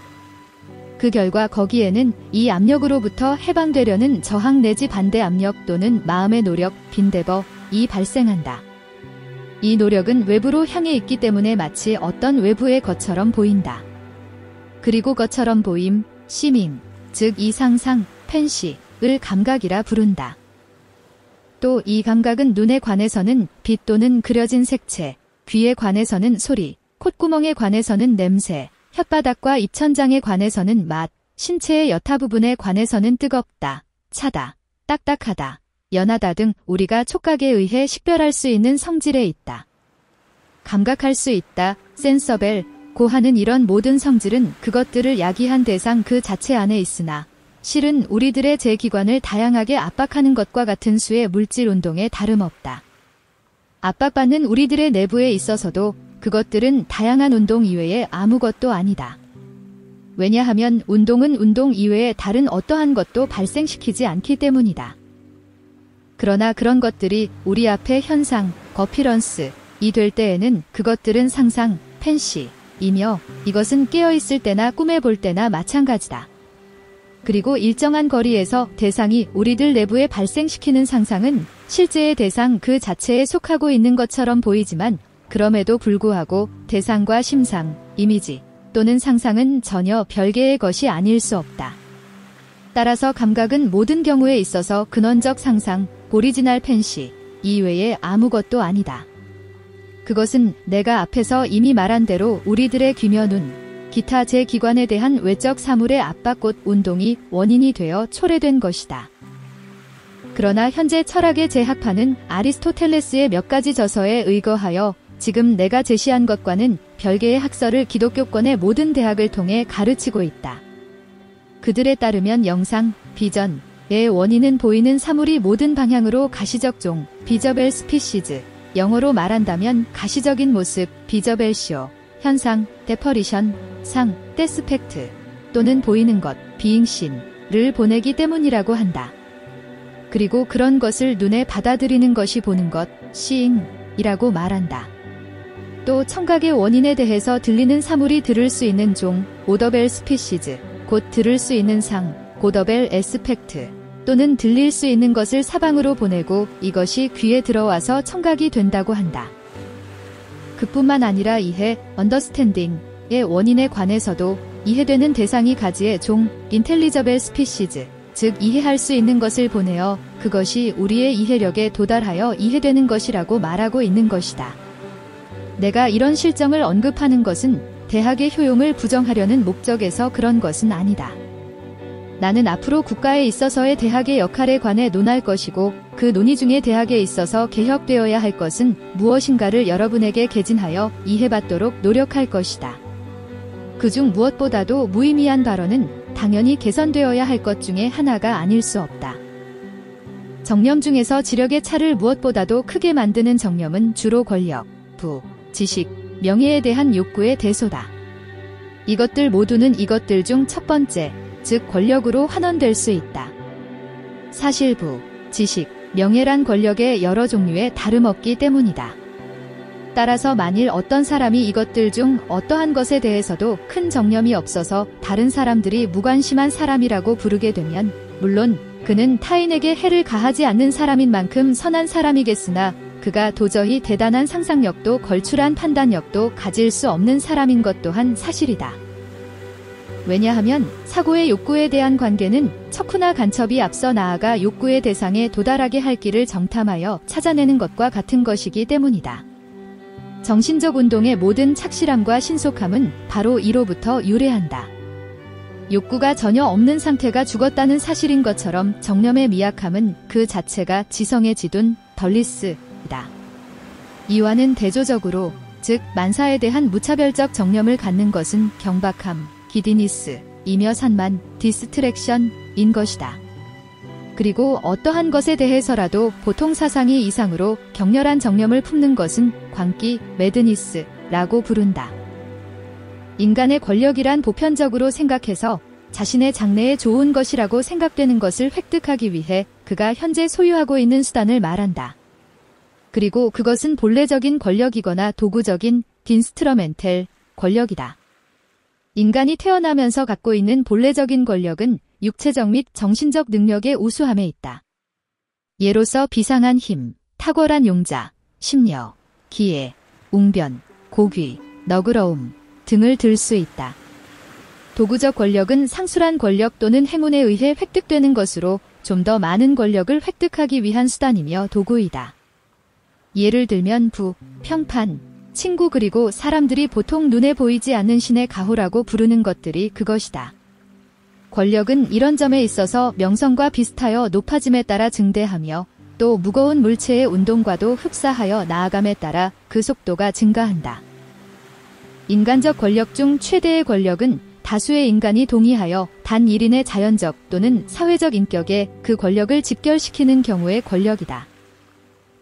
그 결과 거기에는 이 압력으로부터 해방되려는 저항 내지 반대 압력 또는 마음의 노력, 빈대버이 발생한다. 이 노력은 외부로 향해 있기 때문에 마치 어떤 외부의 것처럼 보인다. 그리고 것처럼 보임, 시밍, 즉 이 상상, 펜시을 감각이라 부른다. 또 이 감각은 눈에 관해서는 빛 또는 그려진 색채, 귀에 관해서는 소리, 콧구멍에 관해서는 냄새, 혓바닥과 입천장에 관해서는 맛, 신체의 여타 부분에 관해서는 뜨겁다, 차다, 딱딱하다, 연하다 등 우리가 촉각에 의해 식별할 수 있는 성질에 있다. 감각할 수 있다, 센서벨, 고하는 이런 모든 성질은 그것들을 야기한 대상 그 자체 안에 있으나 실은 우리들의 제 기관을 다양하게 압박하는 것과 같은 수의 물질 운동에 다름없다. 압박받는 우리들의 내부에 있어서도 그것들은 다양한 운동 이외에 아무것도 아니다. 왜냐하면 운동은 운동 이외에 다른 어떠한 것도 발생시키지 않기 때문이다. 그러나 그런 것들이 우리 앞에 현상, 어피런스, 이 될 때에는 그것들은 상상, 펜시이며 이것은 깨어있을 때나 꿈에 볼 때나 마찬가지다. 그리고 일정한 거리에서 대상이 우리들 내부에 발생시키는 상상은 실제의 대상 그 자체에 속하고 있는 것처럼 보이지만 그럼에도 불구하고 대상과 심상, 이미지 또는 상상은 전혀 별개의 것이 아닐 수 없다. 따라서 감각은 모든 경우에 있어서 근원적 상상, 오리지널 펜시 이외에 아무것도 아니다. 그것은 내가 앞에서 이미 말한 대로 우리들의 귀며 눈, 기타 제 기관에 대한 외적 사물의 압박곧 운동이 원인이 되어 초래된 것이다. 그러나 현재 철학의 제 학파는 아리스토텔레스의 몇 가지 저서에 의거하여 지금 내가 제시한 것과는 별개의 학설을 기독교권의 모든 대학을 통해 가르치고 있다. 그들에 따르면 영상, 비전의 원인은 보이는 사물이 모든 방향으로 가시적 종, 비저벨 스피시즈, 영어로 말한다면 가시적인 모습, 비저벨 쇼, 현상, 데퍼리션, 상, 데스펙트 또는 보이는 것, 비잉신을 보내기 때문이라고 한다. 그리고 그런 것을 눈에 받아들이는 것이 보는 것, 시잉이라고 말한다. 또 청각의 원인에 대해서 들리는 사물이 들을 수 있는 종, 오더벨 스피시즈, 곧 들을 수 있는 상, 고더벨 에스펙트 또는 들릴 수 있는 것을 사방으로 보내고 이것이 귀에 들어와서 청각이 된다고 한다. 그뿐만 아니라 이해, 언더스탠딩의 원인에 관해서도 이해되는 대상이 가지의 종, 인텔리저벨 스피시즈, 즉 이해할 수 있는 것을 보내어 그것이 우리의 이해력에 도달하여 이해되는 것이라고 말하고 있는 것이다. 내가 이런 실정을 언급하는 것은 대학의 효용을 부정하려는 목적에서 그런 것은 아니다. 나는 앞으로 국가에 있어서의 대학의 역할에 관해 논할 것이고 그 논의 중에 대학에 있어서 개혁되어야 할 것은 무엇인가를 여러분에게 개진하여 이해받도록 노력할 것이다. 그중 무엇보다도 무의미한 발언은 당연히 개선되어야 할 것 중에 하나가 아닐 수 없다. 정념 중에서 지력의 차를 무엇보다도 크게 만드는 정념은 주로 권력, 부, 지식, 명예에 대한 욕구의 대소다. 이것들 모두는 이것들 중 첫 번째, 즉 권력으로 환원될 수 있다. 사실 부, 지식, 명예란 권력의 여러 종류에 다름없기 때문이다. 따라서 만일 어떤 사람이 이것들 중 어떠한 것에 대해서도 큰 정념이 없어서 다른 사람들이 무관심한 사람이라고 부르게 되면 물론 그는 타인에게 해를 가하지 않는 사람인 만큼 선한 사람이겠으나 그가 도저히 대단한 상상력도 걸출한 판단력도 가질 수 없는 사람인 것 또한 사실이다. 왜냐하면 사고의 욕구에 대한 관계는 척후나 간첩이 앞서 나아가 욕구의 대상에 도달하게 할 길을 정탐하여 찾아내는 것과 같은 것이기 때문이다. 정신적 운동의 모든 착실함과 신속함은 바로 이로부터 유래한다. 욕구가 전혀 없는 상태가 죽었다는 사실인 것처럼 정념의 미약함은 그 자체가 지성에 지둔 덜리스이다. 이와는 대조적으로, 즉 만사에 대한 무차별적 정념을 갖는 것은 경박함, 기디니스이며 산만, 디스트랙션인 것이다. 그리고 어떠한 것에 대해서라도 보통 사상이 이상으로 격렬한 정념을 품는 것은 광기, 매드니스라고 부른다. 인간의 권력이란 보편적으로 생각해서 자신의 장래에 좋은 것이라고 생각되는 것을 획득하기 위해 그가 현재 소유하고 있는 수단을 말한다. 그리고 그것은 본래적인 권력이거나 도구적인 인스트러멘텔 권력이다. 인간이 태어나면서 갖고 있는 본래적인 권력은 육체적 및 정신적 능력의 우수함에 있다. 예로서 비상한 힘, 탁월한 용자, 심려, 기회, 웅변, 고귀, 너그러움 등을 들 수 있다. 도구적 권력은 상술한 권력 또는 행운에 의해 획득되는 것으로 좀 더 많은 권력을 획득하기 위한 수단이며 도구이다. 예를 들면 부, 평판, 친구 그리고 사람들이 보통 눈에 보이지 않는 신의 가호라고 부르는 것들이 그것이다. 권력은 이런 점에 있어서 명성과 비슷하여 높아짐에 따라 증대하며 또 무거운 물체의 운동과도 흡사하여 나아감에 따라 그 속도가 증가한다. 인간적 권력 중 최대의 권력은 다수의 인간이 동의하여 단 1인의 자연적 또는 사회적 인격에 그 권력을 집결시키는 경우의 권력이다.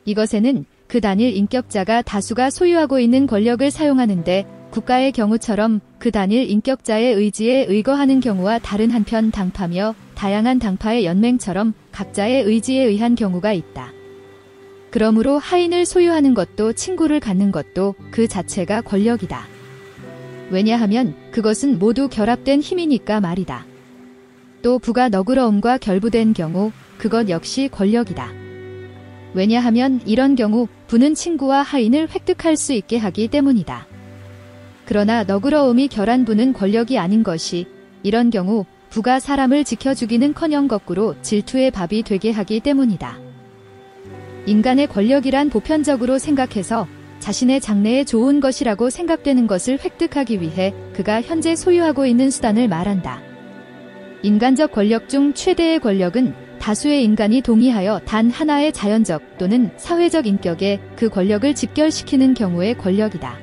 이것에는 그 단일 인격자가 다수가 소유하고 있는 권력을 사용하는데 국가의 경우처럼 그 단일 인격자의 의지에 의거하는 경우와 다른 한편 당파며 다양한 당파의 연맹처럼 각자의 의지에 의한 경우가 있다. 그러므로 하인을 소유하는 것도 친구를 갖는 것도 그 자체가 권력이다. 왜냐하면 그것은 모두 결합된 힘이니까 말이다. 또 부가 너그러움과 결부된 경우 그것 역시 권력이다. 왜냐하면 이런 경우 부는 친구와 하인을 획득할 수 있게 하기 때문이다. 그러나 너그러움이 결한 부는 권력이 아닌 것이 이런 경우 부가 사람을 지켜주기는커녕 거꾸로 질투의 밥이 되게 하기 때문이다. 인간의 권력이란 보편적으로 생각해서 자신의 장래에 좋은 것이라고 생각되는 것을 획득하기 위해 그가 현재 소유하고 있는 수단을 말한다. 인간적 권력 중 최대의 권력은 다수의 인간이 동의하여 단 하나의 자연적 또는 사회적 인격에 그 권력을 집결시키는 경우의 권력이다.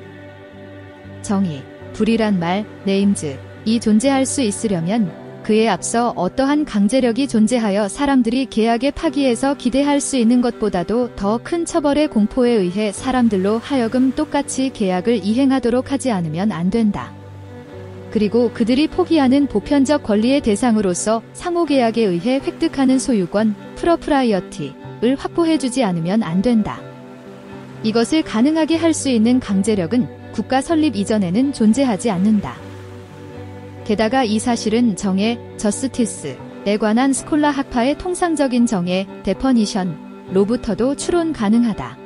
정의, 불이란 말, 네임즈이 존재할 수 있으려면 그에 앞서 어떠한 강제력이 존재하여 사람들이 계약의 파기에서 기대할 수 있는 것보다도 더 큰 처벌의 공포에 의해 사람들로 하여금 똑같이 계약을 이행하도록 하지 않으면 안 된다. 그리고 그들이 포기하는 보편적 권리의 대상으로서 상호계약에 의해 획득하는 소유권, 프로프라이어티를 확보해주지 않으면 안 된다. 이것을 가능하게 할 수 있는 강제력은 국가 설립 이전에는 존재하지 않는다. 게다가 이 사실은 정의, 저스티스에 관한 스콜라 학파의 통상적인 정의, 데퍼니션로부터도 추론 가능하다.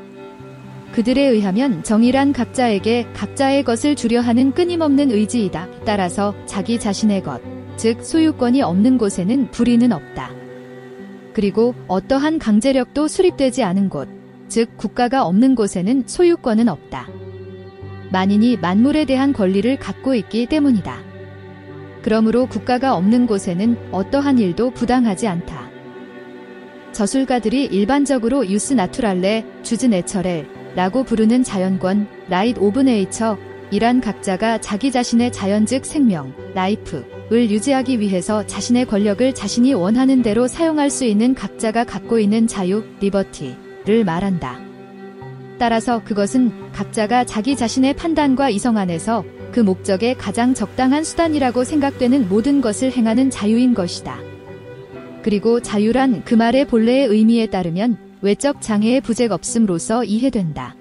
그들에 의하면 정의란 각자에게 각자의 것을 주려 하는 끊임없는 의지이다. 따라서 자기 자신의 것, 즉 소유권이 없는 곳에는 불의는 없다. 그리고 어떠한 강제력도 수립되지 않은 곳, 즉 국가가 없는 곳에는 소유권은 없다. 만인이 만물에 대한 권리를 갖고 있기 때문이다. 그러므로 국가가 없는 곳에는 어떠한 일도 부당하지 않다. 저술가들이 일반적으로 유스 나투랄레, 주즈 내처렐라고 부르는 자연권, 라이트 오브 네이처 이란 각자가 자기 자신의 자연 즉 생명, 라이프를 유지하기 위해서 자신의 권력을 자신이 원하는 대로 사용할 수 있는 각자가 갖고 있는 자유, 리버티를 말한다. 따라서 그것은 각자가 자기 자신의 판단과 이성 안에서 그 목적에 가장 적당한 수단이라고 생각되는 모든 것을 행하는 자유인 것이다. 그리고 자유란 그 말의 본래의 의미에 따르면 외적 장애의 부재가 없음로써 이해된다.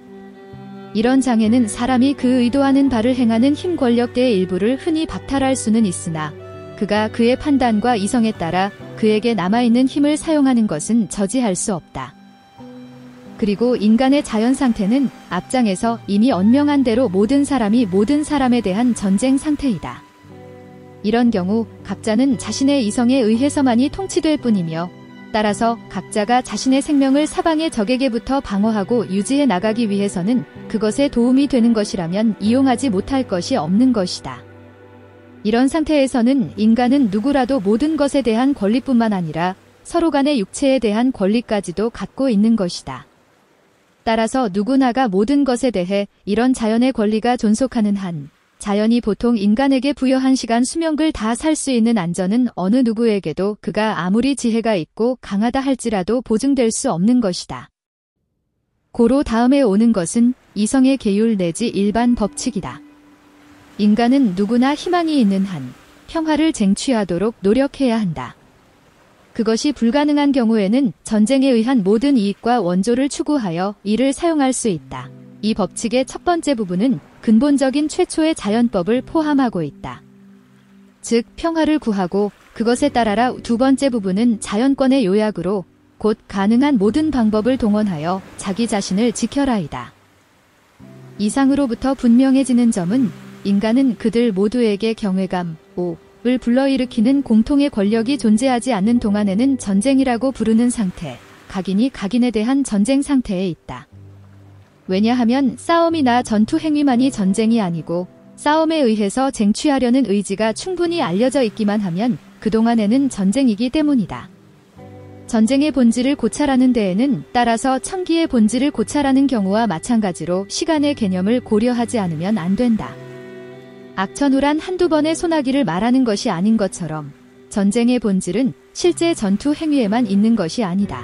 이런 장애는 사람이 그 의도하는 바를 행하는 힘 권력대의 일부를 흔히 박탈할 수는 있으나 그가 그의 판단과 이성에 따라 그에게 남아있는 힘을 사용하는 것은 저지할 수 없다. 그리고 인간의 자연 상태는 앞장에서 이미 언명한 대로 모든 사람이 모든 사람에 대한 전쟁 상태이다. 이런 경우 각자는 자신의 이성에 의해서만이 통치될 뿐이며 따라서 각자가 자신의 생명을 사방의 적에게부터 방어하고 유지해 나가기 위해서는 그것에 도움이 되는 것이라면 이용하지 못할 것이 없는 것이다. 이런 상태에서는 인간은 누구라도 모든 것에 대한 권리뿐만 아니라 서로 간의 육체에 대한 권리까지도 갖고 있는 것이다. 따라서 누구나가 모든 것에 대해 이런 자연의 권리가 존속하는 한 자연이 보통 인간에게 부여한 시간 수명을 다 살 수 있는 안전은 어느 누구에게도 그가 아무리 지혜가 있고 강하다 할지라도 보증될 수 없는 것이다. 고로 다음에 오는 것은 이성의 계율 내지 일반 법칙이다. 인간은 누구나 희망이 있는 한 평화를 쟁취하도록 노력해야 한다. 그것이 불가능한 경우에는 전쟁에 의한 모든 이익과 원조를 추구하여 이를 사용할 수 있다. 이 법칙의 첫 번째 부분은 근본적인 최초의 자연법을 포함하고 있다. 즉 평화를 구하고 그것에 따라라. 두 번째 부분은 자연권의 요약으로 곧 가능한 모든 방법을 동원하여 자기 자신을 지켜라이다. 이상으로부터 분명해지는 점은 인간은 그들 모두에게 경외감, 을 불러일으키는 공통의 권력이 존재하지 않는 동안에는 전쟁이라고 부르는 상태, 각인이 각인에 대한 전쟁 상태에 있다. 왜냐하면 싸움이나 전투 행위만이 전쟁이 아니고 싸움에 의해서 쟁취하려는 의지가 충분히 알려져 있기만 하면 그동안에는 전쟁이기 때문이다. 전쟁의 본질을 고찰하는 데에는 따라서 청기의 본질을 고찰하는 경우와 마찬가지로 시간의 개념을 고려하지 않으면 안 된다. 악천후란 한두 번의 소나기를 말하는 것이 아닌 것처럼 전쟁의 본질은 실제 전투 행위에만 있는 것이 아니다.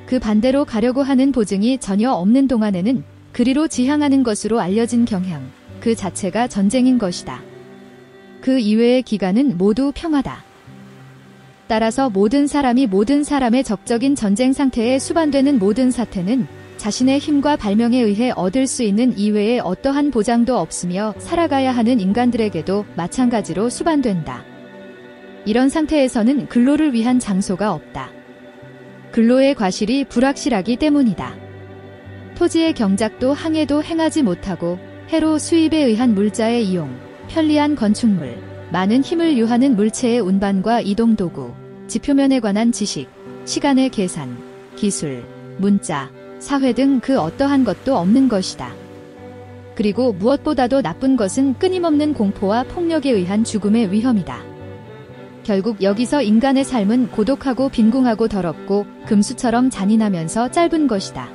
그 반대로 가려고 하는 보증이 전혀 없는 동안에는 그리로 지향하는 것으로 알려진 경향, 그 자체가 전쟁인 것이다. 그 이외의 기간은 모두 평화다. 따라서 모든 사람이 모든 사람의 적적인 전쟁 상태에 수반되는 모든 사태는 자신의 힘과 발명에 의해 얻을 수 있는 이외의 어떠한 보장도 없으며 살아가야 하는 인간들에게도 마찬가지로 수반된다. 이런 상태에서는 근로를 위한 장소가 없다. 근로의 과실이 불확실하기 때문이다. 토지의 경작도 항해도 행하지 못하고 해로 수입에 의한 물자의 이용, 편리한 건축물, 많은 힘을 유하는 물체의 운반과 이동도구, 지표면에 관한 지식, 시간의 계산, 기술, 문자, 사회 등 그 어떠한 것도 없는 것이다. 그리고 무엇보다도 나쁜 것은 끊임없는 공포와 폭력에 의한 죽음의 위험이다. 결국 여기서 인간의 삶은 고독하고 빈궁하고 더럽고 금수처럼 잔인하면서 짧은 것이다.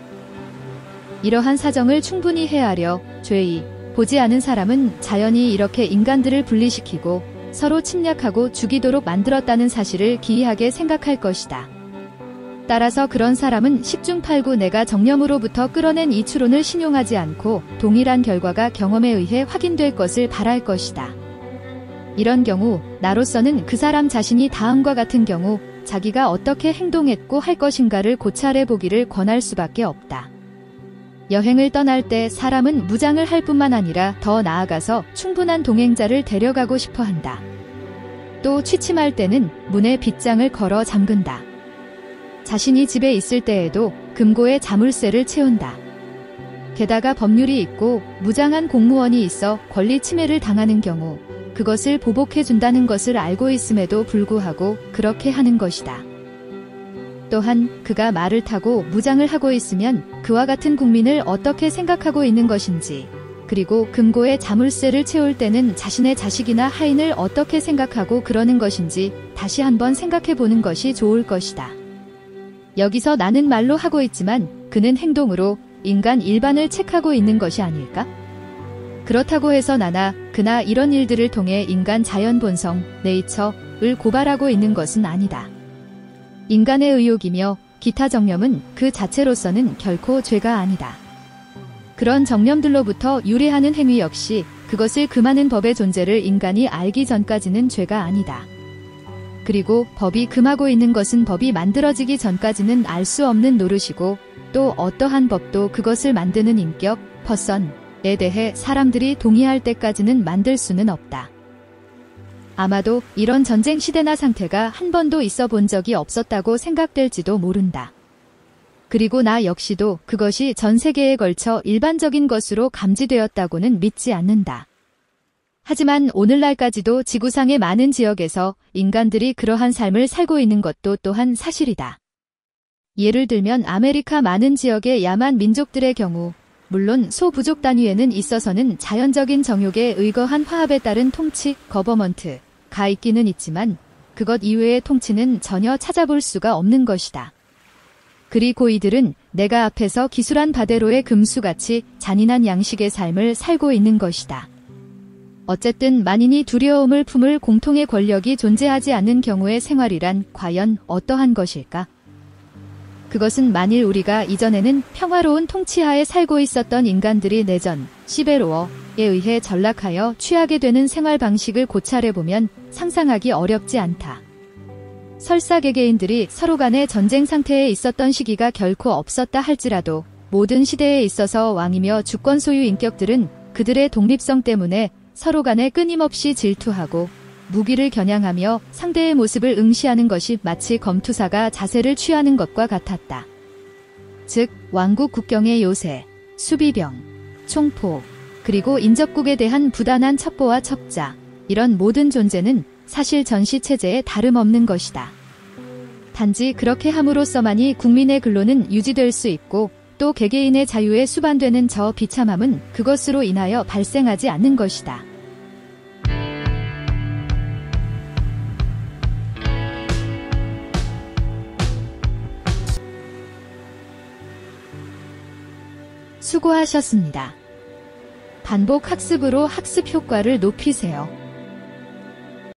이러한 사정을 충분히 헤아려 죄의 보지 않은 사람은 자연이 이렇게 인간들을 분리시키고 서로 침략하고 죽이도록 만들었다는 사실을 기이하게 생각할 것이다. 따라서 그런 사람은 10중 8구 내가 정념으로부터 끌어낸 이 추론을 신용하지 않고 동일한 결과가 경험에 의해 확인될 것을 바랄 것이다. 이런 경우 나로서는 그 사람 자신이 다음과 같은 경우 자기가 어떻게 행동했고 할 것인가를 고찰해 보기를 권할 수밖에 없다. 여행을 떠날 때 사람은 무장을 할 뿐만 아니라 더 나아가서 충분한 동행자를 데려가고 싶어 한다. 또 취침할 때는 문에 빗장을 걸어 잠근다. 자신이 집에 있을 때에도 금고에 자물쇠를 채운다. 게다가 법률이 있고 무장한 공무원이 있어 권리 침해를 당하는 경우 그것을 보복해준다는 것을 알고 있음에도 불구하고 그렇게 하는 것이다. 또한 그가 말을 타고 무장을 하고 있으면 그와 같은 국민을 어떻게 생각하고 있는 것인지, 그리고 금고에 자물쇠를 채울 때는 자신의 자식이나 하인을 어떻게 생각하고 그러는 것인지 다시 한번 생각해 보는 것이 좋을 것이다. 여기서 나는 말로 하고 있지만 그는 행동으로 인간 일반을 책하고 있는 것이 아닐까? 그렇다고 해서 나나 그나 이런 일들을 통해 인간 자연 본성, 네이처를 고발하고 있는 것은 아니다. 인간의 의욕이며 기타 정념은 그 자체로서는 결코 죄가 아니다. 그런 정념들로부터 유래하는 행위 역시 그것을 금하는 법의 존재를 인간이 알기 전까지는 죄가 아니다. 그리고 법이 금하고 있는 것은 법이 만들어지기 전까지는 알 수 없는 노릇이고 또 어떠한 법도 그것을 만드는 인격, 퍼선에 대해 사람들이 동의할 때까지는 만들 수는 없다. 아마도 이런 전쟁 시대나 상태가 한 번도 있어 본 적이 없었다고 생각될지도 모른다. 그리고 나 역시도 그것이 전 세계에 걸쳐 일반적인 것으로 감지되었다고는 믿지 않는다. 하지만 오늘날까지도 지구상의 많은 지역에서 인간들이 그러한 삶을 살고 있는 것도 또한 사실이다. 예를 들면 아메리카 많은 지역의 야만 민족들의 경우, 물론 소부족 단위에는 있어서는 자연적인 정욕에 의거한 화합에 따른 통치, 거버먼트가 있기는 있지만 그것 이외의 통치는 전혀 찾아볼 수가 없는 것이다. 그리고 이들은 내가 앞에서 기술한 바대로의 금수같이 잔인한 양식의 삶을 살고 있는 것이다. 어쨌든 만인이 두려움을 품을 공통의 권력이 존재하지 않는 경우의 생활이란 과연 어떠한 것일까? 그것은 만일 우리가 이전에는 평화로운 통치하에 살고 있었던 인간들이 내전, 시벨워에 의해 전락하여 취하게 되는 생활 방식을 고찰해보면 상상하기 어렵지 않다. 설사 개개인들이 서로 간의 전쟁 상태에 있었던 시기가 결코 없었다 할지라도 모든 시대에 있어서 왕이며 주권 소유 인격들은 그들의 독립성 때문에 서로 간에 끊임없이 질투하고 무기를 겨냥하며 상대의 모습을 응시하는 것이 마치 검투사가 자세를 취하는 것과 같았다. 즉, 왕국 국경의 요새, 수비병, 총포, 그리고 인접국에 대한 부단한 첩보와 첩자, 이런 모든 존재는 사실 전시체제에 다름없는 것이다. 단지 그렇게 함으로써만이 국민의 근로는 유지될 수 있고 또 개개인의 자유에 수반되는 저 비참함은 그것으로 인하여 발생하지 않는 것이다. 수고하셨습니다. 반복 학습으로 학습 효과를 높이세요.